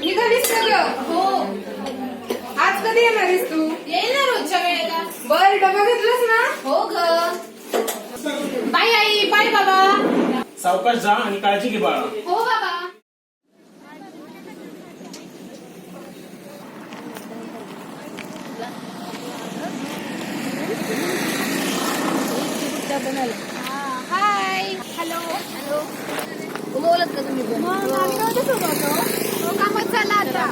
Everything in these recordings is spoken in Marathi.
निघालीस का ग? हो. आज कधी येणार आहेस तू? येईल ना रोजच्या वेळेला. बर, डबा घेतलास ना? हो ग. बाय आई, बाय बाबा. सावकाश जा आणि काळजी घे बाळा. हो बाबा. हाय. हॅलो. हॅलो. बोलत का तुम्ही? कामच झालं आता.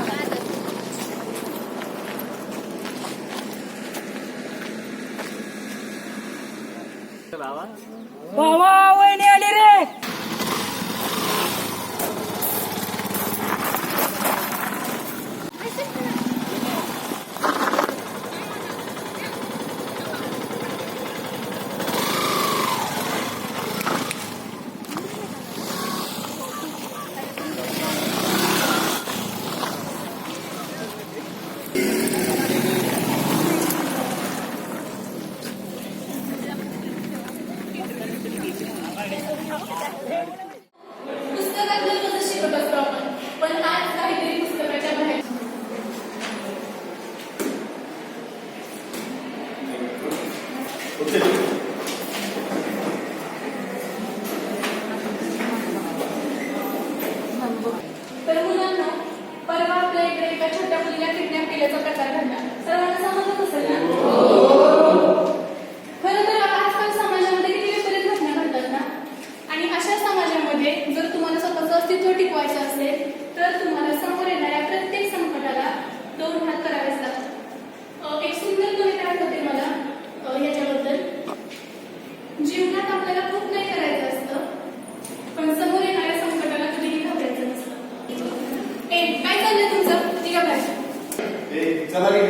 बाबा वहिनी आली रे. पुस्तकात कसं शिकत असतो आपण, पण आज काहीतरी पुस्तकाच्या बाहेर. तर मुलांना परवा आपल्या इकडे एका छोट्या मुलीला किडनॅप केल्याचा प्रकार घडला. सर्वांना समजत असेल ना? खरं तर आजकाल समाजामध्ये किती विपरीत घटना घडतात ना. आणि अशा समाजामध्ये जर तुम्हाला स्वतःचं अस्तित्व टिकवायचं असेल तर तुम्हाला समोर येणाऱ्या प्रत्येक संकटाला दोन हात करावेच लागतात. एक सुंदर कविता आठवते मला याच्याबद्दल. जीवनात आपल्याला खूप काही करायचं असतं, पण समोर येणाऱ्या संकटाला कधीही घाबरायचं नसतं. काय चाललंय तुमचं? निघा बाहेर. चला रे.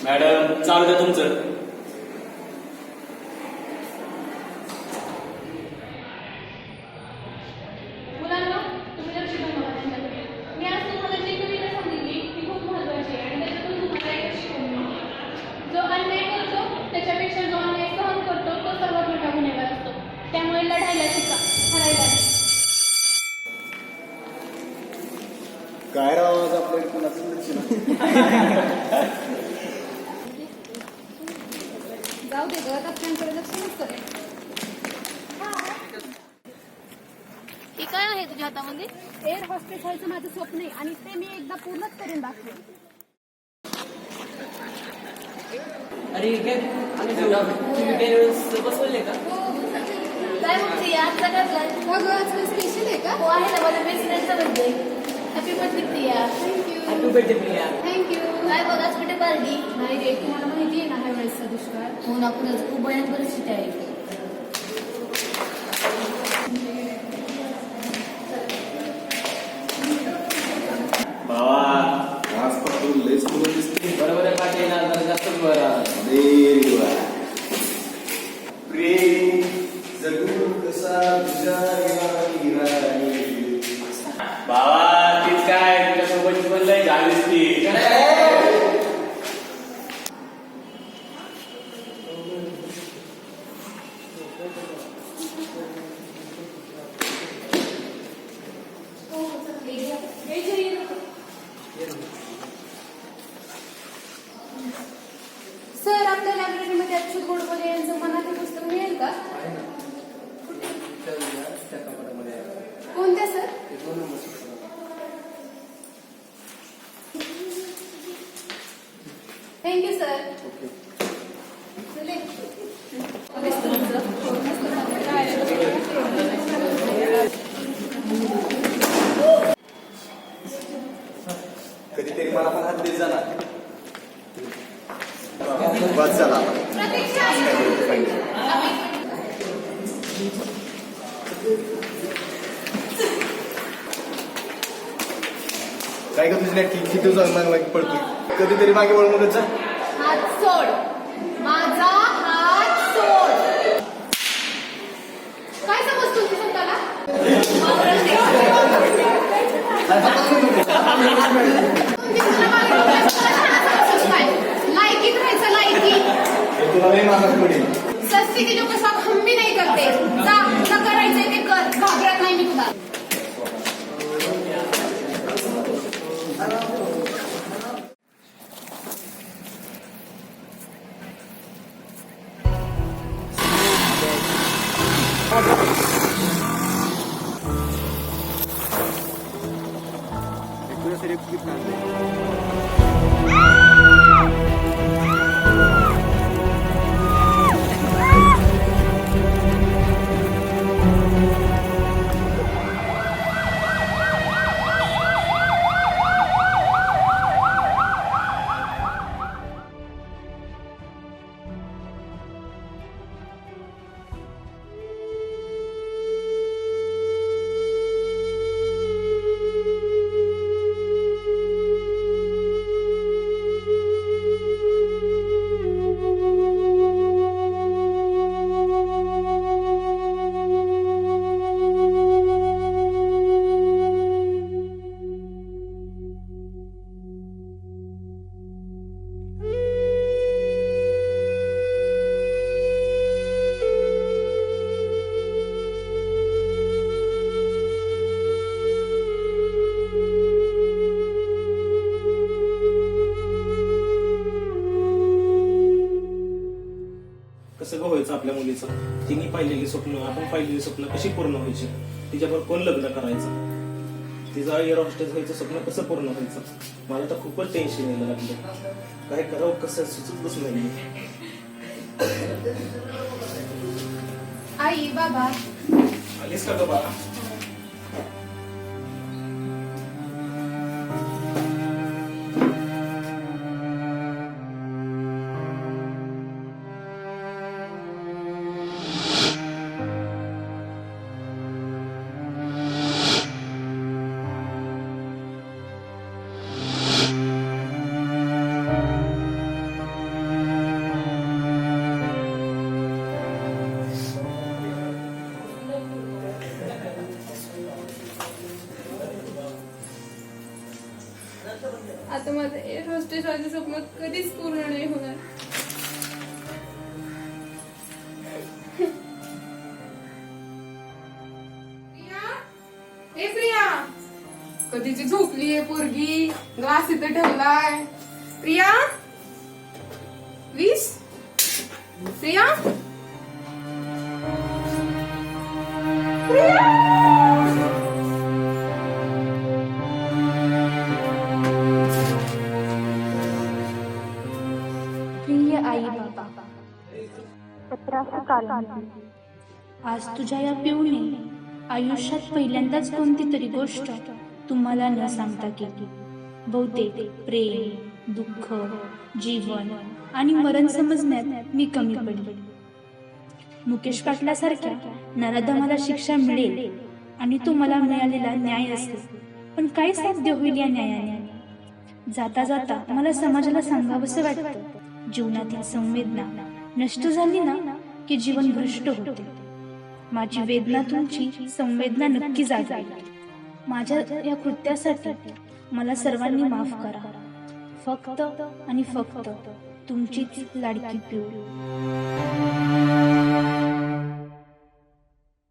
मॅडम चालू द्या तुमचं. मुलांना तुम्ही लक्ष द्या मला त्यांच्याकडे. मी आज तुम्हाला जी कविता सांगितली ती खूप महत्वाची आहे आणि त्याच्यातून तुम्हाला एक शिकवून मिळेल. जो अन्याय करतो त्याच्यापेक्षा जो अन्याय सहन करतो तो सर्वात मोठा गुन्हेगार असतो. त्यामुळे लढायला शिका, हरायला नाही. काय राव आज आपल्या कोणाचं लक्ष नाही. जाऊ दे ग, त्यांच्याकडे लक्ष नसतं. हे काय आहे तुझ्या हातामध्ये? एअर हॉस्टेस व्हायचं माझं स्वप्न आहे आणि ते मी एकदा पूर्णच करून दाखवेन. अरे काय तुम्ही पेरेंट्स बसवले का? काय म्हणते आजचा काय का ग, आज काही स्पेशल आहे का? हो आहे ना, माझ्या बेस्ट फ्रेंडचा birthday. Happy birthday Priya. Thank you. Happy birthday Priya. Thank you. काय बघ आज कुठे पार्टी? नाही रे, तुम्हाला माहिती आहे ना ह्या वेळेसचा दुष्काळ. हो ना, कुणाच खूप भयानक परिस्थिती आहे. बाबा आज पण तू लयच मुलं दिसते. बरोबर आहे पाटील, जरा जास्तच बरं. अरे वा. प्रेम जगू कसा तुझ्या राणी. बाबा तीच काय तुझ्यासोबतची पण लय झालीस ती. सर, आपल्या लायब्ररीमध्ये अच्युत गोडबोले यांचं मनातील पुस्तक मिळेल का? कोणत्या सर? Thank you sir. चले. कधीतरी मला पण हात देत जा ना. बस झाला. काय का तुझी किती मागे पडतोय. कधीतरी मागे वळून बघत जा. हात सोड, माझा हात सोड. काय समजतो तू स्वतःला? लायकीत राहायचं, लायकी. तुला नाही मागास पडेल. सस्ती की जो कसा हम भी नहीं करते. जा तुला करायचंय ते कर, घाबरत नाही मी तुला. कसं गं व्हायचं आपल्या मुलीचं? तिने पाहिलेली स्वप्न, आपण पाहिलेली स्वप्न कशी पूर्ण व्हायची? तिच्याबरोबर कोण लग्न करायचं? तिचं एअर हॉस्टेस व्हायचं स्वप्न कसं पूर्ण व्हायचं? मला तर खूपच टेन्शन यायला लागलं. काय करावं कसं सुचतच नाही. आई बाबा आलीस का गं बाळा? आता माझं एअर होस्टेस व्हायचं स्वप्न कधीच पूर्ण नाही होणार. ए प्रिया, कधीची झोपलीये पोरगी, ग्लास इथे ठेवलाय. प्रिया, प्लीज प्रिया, प्रिय आई बाबा, आज तुझ्या या पिऊने आयुष्यात पहिल्यांदाच कोणती तरी गोष्ट तुम्हाला न सांगता केली. बहुतेक प्रेम, दुःख, जीवन आणि मरण समजण्यात मी कमी पडले. मुकेश पाटलासारख्या नराधमाला शिक्षा मिळेल आणि तो मला मिळालेला न्याय असेल, पण काय साध्य होईल या न्यायाने? जाता जाता मला समाजाला सांगावंसं वाटतं, जीवनातील संवेदना नष्ट झाली ना की जीवन भ्रष्ट होते. माझी वेदना तुमची संवेदना नक्की जागेल. माझ्या या कृत्यासाठी मला सर्वांनी माफ करा. फक्त आणि फक्त तुमचीच लाडकी पिऊ.